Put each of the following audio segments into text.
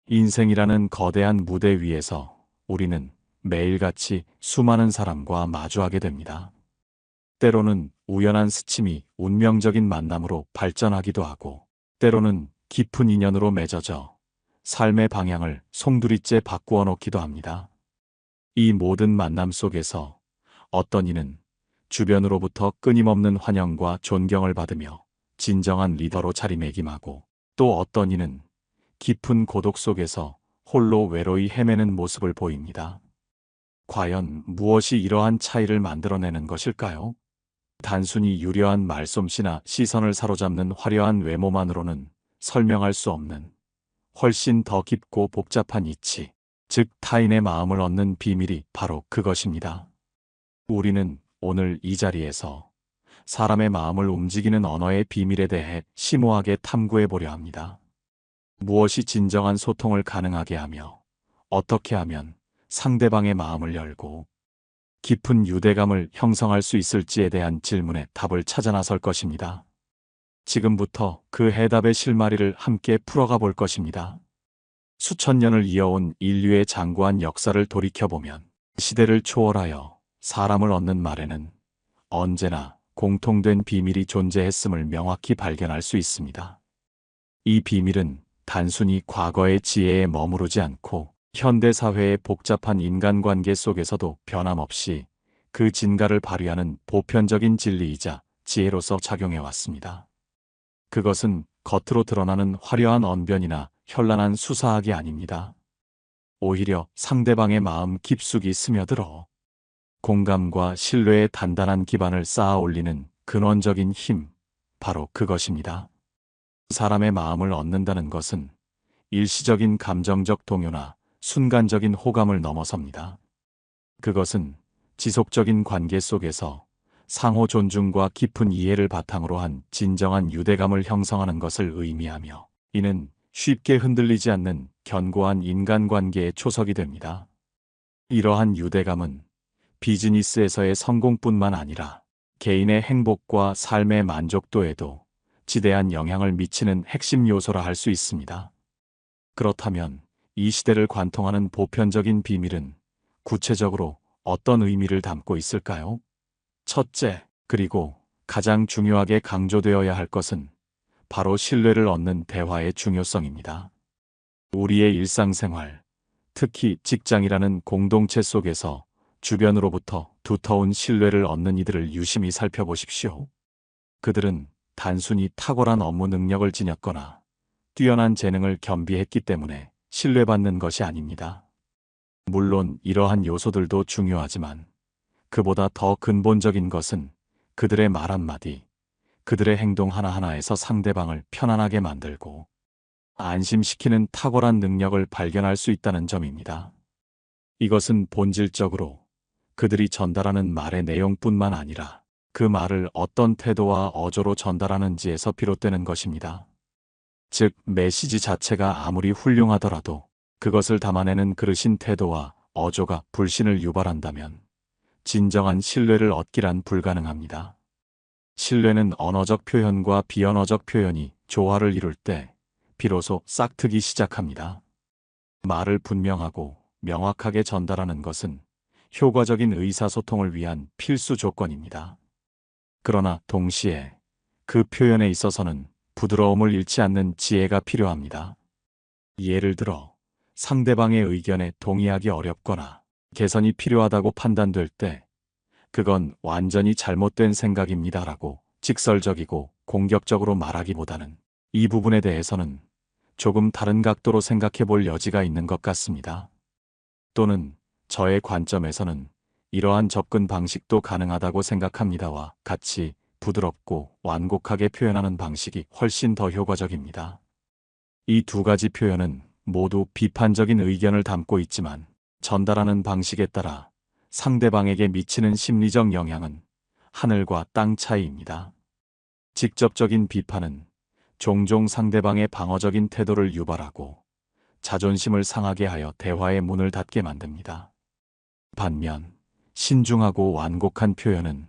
인생이라는 거대한 무대 위에서 우리는 매일같이 수많은 사람과 마주하게 됩니다. 때로는 우연한 스침이 운명적인 만남으로 발전하기도 하고, 때로는 깊은 인연으로 맺어져 삶의 방향을 송두리째 바꾸어 놓기도 합니다. 이 모든 만남 속에서 어떤 이는 주변으로부터 끊임없는 환영과 존경을 받으며 진정한 리더로 자리매김하고, 또 어떤 이는 깊은 고독 속에서 홀로 외로이 헤매는 모습을 보입니다. 과연 무엇이 이러한 차이를 만들어내는 것일까요? 단순히 유려한 말솜씨나 시선을 사로잡는 화려한 외모만으로는 설명할 수 없는 훨씬 더 깊고 복잡한 이치, 즉 타인의 마음을 얻는 비밀이 바로 그것입니다. 우리는 오늘 이 자리에서 사람의 마음을 움직이는 언어의 비밀에 대해 심오하게 탐구해 보려 합니다. 무엇이 진정한 소통을 가능하게 하며, 어떻게 하면 상대방의 마음을 열고 깊은 유대감을 형성할 수 있을지에 대한 질문에 답을 찾아 나설 것입니다. 지금부터 그 해답의 실마리를 함께 풀어가 볼 것입니다. 수천 년을 이어온 인류의 장구한 역사를 돌이켜보면 시대를 초월하여 사람을 얻는 말에는 언제나 공통된 비밀이 존재했음을 명확히 발견할 수 있습니다. 이 비밀은 단순히 과거의 지혜에 머무르지 않고 현대사회의 복잡한 인간관계 속에서도 변함없이 그 진가를 발휘하는 보편적인 진리이자 지혜로서 작용해 왔습니다. 그것은 겉으로 드러나는 화려한 언변이나 현란한 수사학이 아닙니다. 오히려 상대방의 마음 깊숙이 스며들어 공감과 신뢰의 단단한 기반을 쌓아 올리는 근원적인 힘, 바로 그것입니다. 사람의 마음을 얻는다는 것은 일시적인 감정적 동요나 순간적인 호감을 넘어섭니다. 그것은 지속적인 관계 속에서 상호 존중과 깊은 이해를 바탕으로 한 진정한 유대감을 형성하는 것을 의미하며, 이는 쉽게 흔들리지 않는 견고한 인간관계의 초석이 됩니다. 이러한 유대감은 비즈니스에서의 성공뿐만 아니라 개인의 행복과 삶의 만족도에도 지대한 영향을 미치는 핵심 요소라 할 수 있습니다. 그렇다면 이 시대를 관통하는 보편적인 비밀은 구체적으로 어떤 의미를 담고 있을까요? 첫째, 그리고 가장 중요하게 강조되어야 할 것은 바로 신뢰를 얻는 대화의 중요성입니다. 우리의 일상생활, 특히 직장이라는 공동체 속에서 주변으로부터 두터운 신뢰를 얻는 이들을 유심히 살펴보십시오. 그들은 단순히 탁월한 업무 능력을 지녔거나 뛰어난 재능을 겸비했기 때문에 신뢰받는 것이 아닙니다. 물론 이러한 요소들도 중요하지만 그보다 더 근본적인 것은 그들의 말 한마디, 그들의 행동 하나하나에서 상대방을 편안하게 만들고 안심시키는 탁월한 능력을 발견할 수 있다는 점입니다. 이것은 본질적으로 그들이 전달하는 말의 내용뿐만 아니라 그 말을 어떤 태도와 어조로 전달하는지에서 비롯되는 것입니다. 즉, 메시지 자체가 아무리 훌륭하더라도 그것을 담아내는 그릇인 태도와 어조가 불신을 유발한다면 진정한 신뢰를 얻기란 불가능합니다. 신뢰는 언어적 표현과 비언어적 표현이 조화를 이룰 때 비로소 싹트기 시작합니다. 말을 분명하고 명확하게 전달하는 것은 효과적인 의사소통을 위한 필수 조건입니다. 그러나 동시에 그 표현에 있어서는 부드러움을 잃지 않는 지혜가 필요합니다. 예를 들어 상대방의 의견에 동의하기 어렵거나 개선이 필요하다고 판단될 때 그건 완전히 잘못된 생각입니다라고 직설적이고 공격적으로 말하기보다는 이 부분에 대해서는 조금 다른 각도로 생각해 볼 여지가 있는 것 같습니다. 또는 저의 관점에서는 이러한 접근 방식도 가능하다고 생각합니다와 같이 부드럽고 완곡하게 표현하는 방식이 훨씬 더 효과적입니다. 이 두 가지 표현은 모두 비판적인 의견을 담고 있지만 전달하는 방식에 따라 상대방에게 미치는 심리적 영향은 하늘과 땅 차이입니다. 직접적인 비판은 종종 상대방의 방어적인 태도를 유발하고 자존심을 상하게 하여 대화의 문을 닫게 만듭니다. 반면 신중하고 완곡한 표현은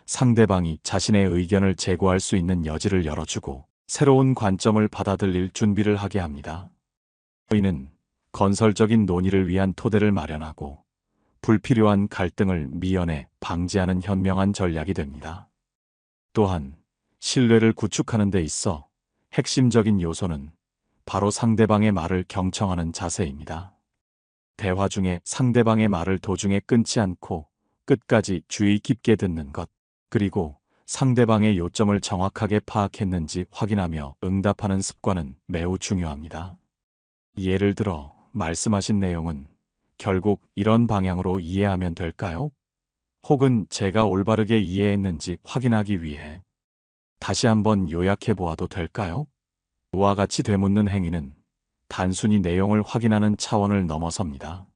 상대방이 자신의 의견을 제고할 수 있는 여지를 열어주고 새로운 관점을 받아들일 준비를 하게 합니다. 이는 건설적인 논의를 위한 토대를 마련하고 불필요한 갈등을 미연에 방지하는 현명한 전략이 됩니다. 또한 신뢰를 구축하는 데 있어 핵심적인 요소는 바로 상대방의 말을 경청하는 자세입니다. 대화 중에 상대방의 말을 도중에 끊지 않고 끝까지 주의 깊게 듣는 것, 그리고 상대방의 요점을 정확하게 파악했는지 확인하며 응답하는 습관은 매우 중요합니다. 예를 들어 말씀하신 내용은 결국 이런 방향으로 이해하면 될까요? 혹은 제가 올바르게 이해했는지 확인하기 위해 다시 한번 요약해 보아도 될까요? 와 같이 되묻는 행위는 단순히 내용을 확인하는 차원을 넘어섭니다.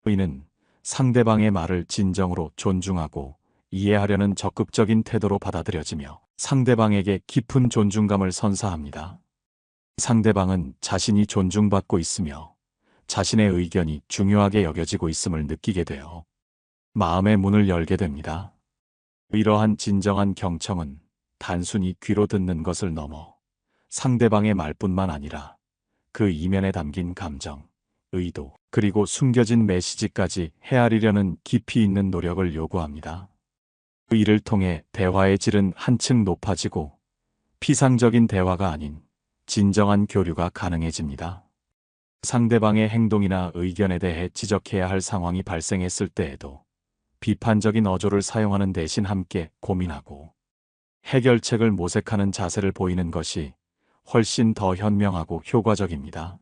이는 상대방의 말을 진정으로 존중하고 이해하려는 적극적인 태도로 받아들여지며 상대방에게 깊은 존중감을 선사합니다. 상대방은 자신이 존중받고 있으며 자신의 의견이 중요하게 여겨지고 있음을 느끼게 되어 마음의 문을 열게 됩니다. 이러한 진정한 경청은 단순히 귀로 듣는 것을 넘어 상대방의 말뿐만 아니라 그 이면에 담긴 감정, 의도, 그리고 숨겨진 메시지까지 헤아리려는 깊이 있는 노력을 요구합니다. 이를 통해 대화의 질은 한층 높아지고 피상적인 대화가 아닌 진정한 교류가 가능해집니다. 상대방의 행동이나 의견에 대해 지적해야 할 상황이 발생했을 때에도 비판적인 어조를 사용하는 대신 함께 고민하고 해결책을 모색하는 자세를 보이는 것이 훨씬 더 현명하고 효과적입니다.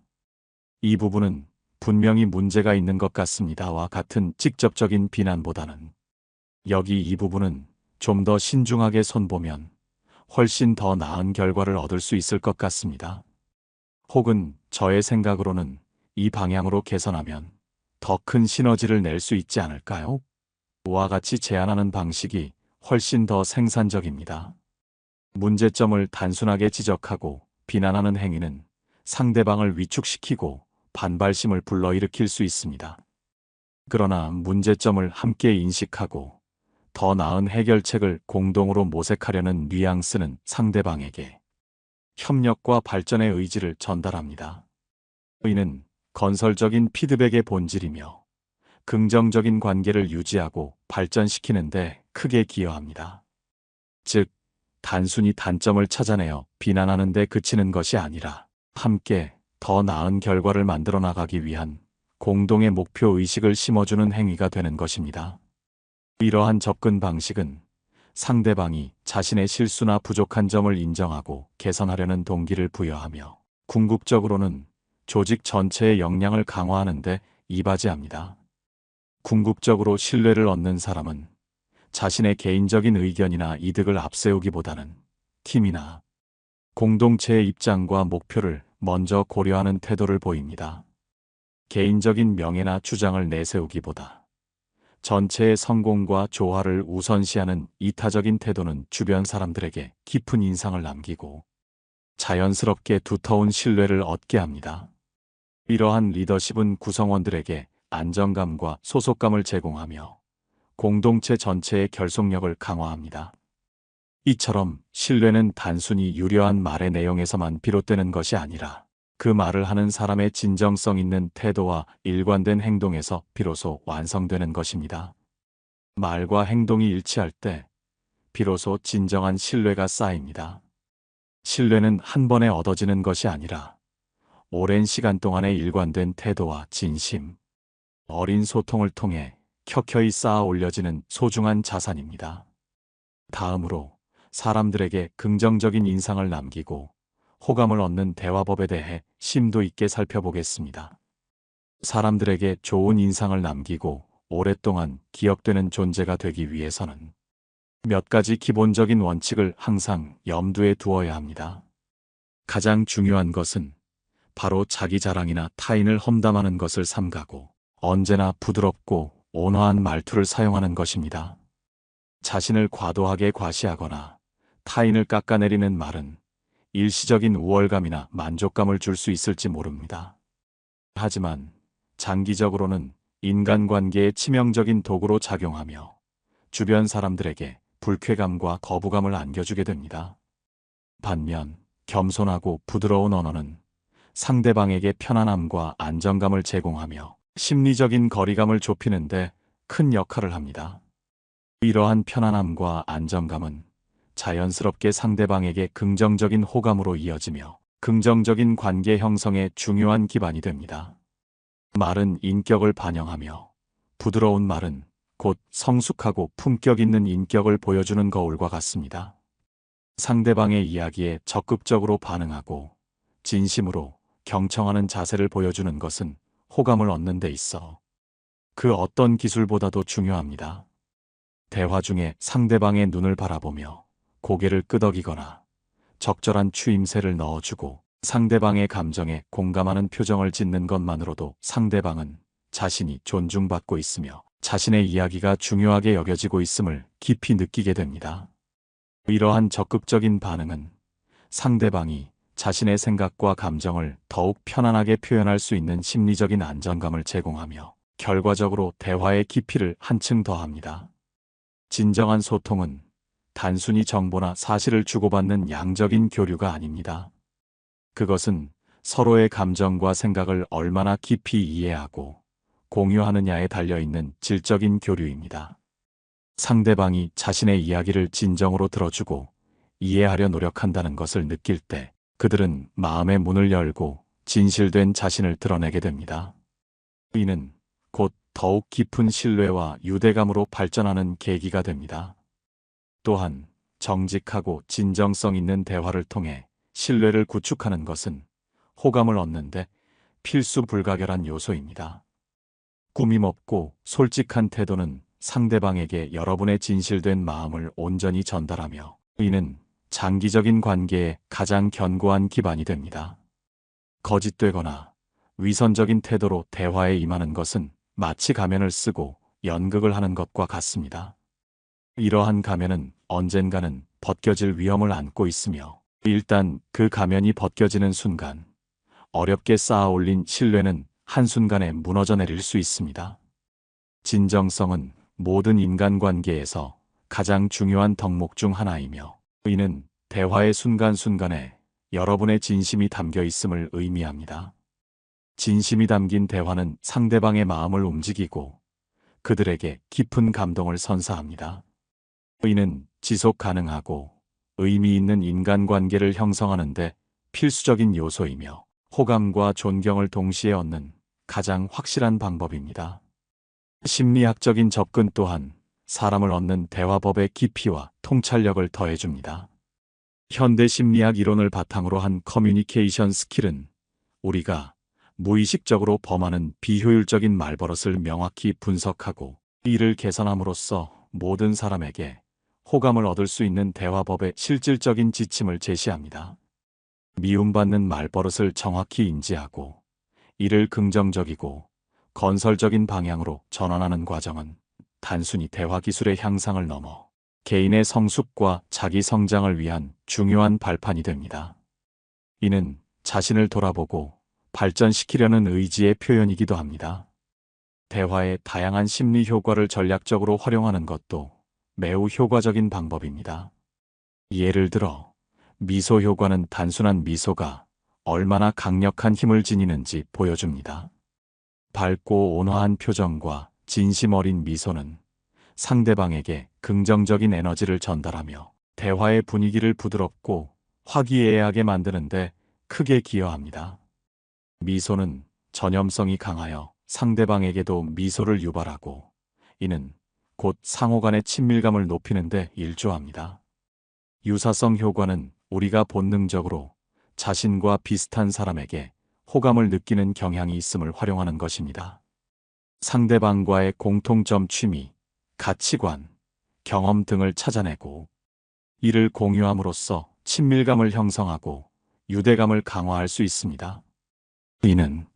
이 부분은 분명히 문제가 있는 것 같습니다와 같은 직접적인 비난보다는 여기 이 부분은 좀 더 신중하게 손보면 훨씬 더 나은 결과를 얻을 수 있을 것 같습니다. 혹은 저의 생각으로는 이 방향으로 개선하면 더 큰 시너지를 낼 수 있지 않을까요? 와 같이 제안하는 방식이 훨씬 더 생산적입니다. 문제점을 단순하게 지적하고 비난하는 행위는 상대방을 위축시키고 반발심을 불러일으킬 수 있습니다. 그러나 문제점을 함께 인식하고 더 나은 해결책을 공동으로 모색하려는 뉘앙스는 상대방에게 협력과 발전의 의지를 전달합니다. 이는 건설적인 피드백의 본질이며 긍정적인 관계를 유지하고 발전시키는 데 크게 기여합니다. 즉, 단순히 단점을 찾아내어 비난하는 데 그치는 것이 아니라 함께 더 나은 결과를 만들어 나가기 위한 공동의 목표 의식을 심어주는 행위가 되는 것입니다. 이러한 접근 방식은 상대방이 자신의 실수나 부족한 점을 인정하고 개선하려는 동기를 부여하며 궁극적으로는 조직 전체의 역량을 강화하는 데 이바지합니다. 궁극적으로 신뢰를 얻는 사람은 자신의 개인적인 의견이나 이득을 앞세우기보다는 팀이나 공동체의 입장과 목표를 먼저 고려하는 태도를 보입니다. 개인적인 명예나 주장을 내세우기보다 전체의 성공과 조화를 우선시하는 이타적인 태도는 주변 사람들에게 깊은 인상을 남기고 자연스럽게 두터운 신뢰를 얻게 합니다. 이러한 리더십은 구성원들에게 안정감과 소속감을 제공하며 공동체 전체의 결속력을 강화합니다. 이처럼 신뢰는 단순히 유려한 말의 내용에서만 비롯되는 것이 아니라 그 말을 하는 사람의 진정성 있는 태도와 일관된 행동에서 비로소 완성되는 것입니다. 말과 행동이 일치할 때 비로소 진정한 신뢰가 쌓입니다. 신뢰는 한 번에 얻어지는 것이 아니라 오랜 시간 동안의 일관된 태도와 진심, 어린 소통을 통해 켜켜이 쌓아 올려지는 소중한 자산입니다. 다음으로 사람들에게 긍정적인 인상을 남기고 호감을 얻는 대화법에 대해 심도 있게 살펴보겠습니다. 사람들에게 좋은 인상을 남기고 오랫동안 기억되는 존재가 되기 위해서는 몇 가지 기본적인 원칙을 항상 염두에 두어야 합니다. 가장 중요한 것은 바로 자기 자랑이나 타인을 험담하는 것을 삼가고 언제나 부드럽고 온화한 말투를 사용하는 것입니다. 자신을 과도하게 과시하거나 타인을 깎아내리는 말은 일시적인 우월감이나 만족감을 줄 수 있을지 모릅니다. 하지만 장기적으로는 인간관계에 치명적인 도구로 작용하며 주변 사람들에게 불쾌감과 거부감을 안겨주게 됩니다. 반면 겸손하고 부드러운 언어는 상대방에게 편안함과 안정감을 제공하며 심리적인 거리감을 좁히는데 큰 역할을 합니다. 이러한 편안함과 안정감은 자연스럽게 상대방에게 긍정적인 호감으로 이어지며 긍정적인 관계 형성에 중요한 기반이 됩니다. 말은 인격을 반영하며 부드러운 말은 곧 성숙하고 품격 있는 인격을 보여주는 거울과 같습니다. 상대방의 이야기에 적극적으로 반응하고 진심으로 경청하는 자세를 보여주는 것은 호감을 얻는 데 있어 그 어떤 기술보다도 중요합니다. 대화 중에 상대방의 눈을 바라보며 고개를 끄덕이거나 적절한 추임새를 넣어주고 상대방의 감정에 공감하는 표정을 짓는 것만으로도 상대방은 자신이 존중받고 있으며 자신의 이야기가 중요하게 여겨지고 있음을 깊이 느끼게 됩니다. 이러한 적극적인 반응은 상대방이 자신의 생각과 감정을 더욱 편안하게 표현할 수 있는 심리적인 안정감을 제공하며 결과적으로 대화의 깊이를 한층 더합니다. 진정한 소통은 단순히 정보나 사실을 주고받는 양적인 교류가 아닙니다. 그것은 서로의 감정과 생각을 얼마나 깊이 이해하고 공유하느냐에 달려있는 질적인 교류입니다. 상대방이 자신의 이야기를 진정으로 들어주고 이해하려 노력한다는 것을 느낄 때 그들은 마음의 문을 열고 진실된 자신을 드러내게 됩니다. 이는 곧 더욱 깊은 신뢰와 유대감으로 발전하는 계기가 됩니다. 또한 정직하고 진정성 있는 대화를 통해 신뢰를 구축하는 것은 호감을 얻는데 필수 불가결한 요소입니다. 꾸밈없고 솔직한 태도는 상대방에게 여러분의 진실된 마음을 온전히 전달하며 이는 장기적인 관계에 가장 견고한 기반이 됩니다. 거짓되거나 위선적인 태도로 대화에 임하는 것은 마치 가면을 쓰고 연극을 하는 것과 같습니다. 이러한 가면은 언젠가는 벗겨질 위험을 안고 있으며 일단 그 가면이 벗겨지는 순간 어렵게 쌓아 올린 신뢰는 한순간에 무너져 내릴 수 있습니다. 진정성은 모든 인간관계에서 가장 중요한 덕목 중 하나이며 이는 대화의 순간순간에 여러분의 진심이 담겨 있음을 의미합니다. 진심이 담긴 대화는 상대방의 마음을 움직이고 그들에게 깊은 감동을 선사합니다. 이는 지속 가능하고 의미 있는 인간관계를 형성하는 데 필수적인 요소이며 호감과 존경을 동시에 얻는 가장 확실한 방법입니다. 심리학적인 접근 또한 사람을 얻는 대화법의 깊이와 통찰력을 더해줍니다. 현대 심리학 이론을 바탕으로 한 커뮤니케이션 스킬은 우리가 무의식적으로 범하는 비효율적인 말버릇을 명확히 분석하고 이를 개선함으로써 모든 사람에게 호감을 얻을 수 있는 대화법의 실질적인 지침을 제시합니다. 미움받는 말버릇을 정확히 인지하고 이를 긍정적이고 건설적인 방향으로 전환하는 과정은 단순히 대화 기술의 향상을 넘어 개인의 성숙과 자기 성장을 위한 중요한 발판이 됩니다. 이는 자신을 돌아보고 발전시키려는 의지의 표현이기도 합니다. 대화의 다양한 심리 효과를 전략적으로 활용하는 것도 매우 효과적인 방법입니다. 예를 들어 미소 효과는 단순한 미소가 얼마나 강력한 힘을 지니는지 보여줍니다. 밝고 온화한 표정과 진심 어린 미소는 상대방에게 긍정적인 에너지를 전달하며 대화의 분위기를 부드럽고 화기애애하게 만드는데 크게 기여합니다. 미소는 전염성이 강하여 상대방에게도 미소를 유발하고 이는 곧 상호 간의 친밀감을 높이는 데 일조합니다. 유사성 효과는 우리가 본능적으로 자신과 비슷한 사람에게 호감을 느끼는 경향이 있음을 활용하는 것입니다. 상대방과의 공통점 취미, 가치관, 경험 등을 찾아내고 이를 공유함으로써 친밀감을 형성하고 유대감을 강화할 수 있습니다. 이는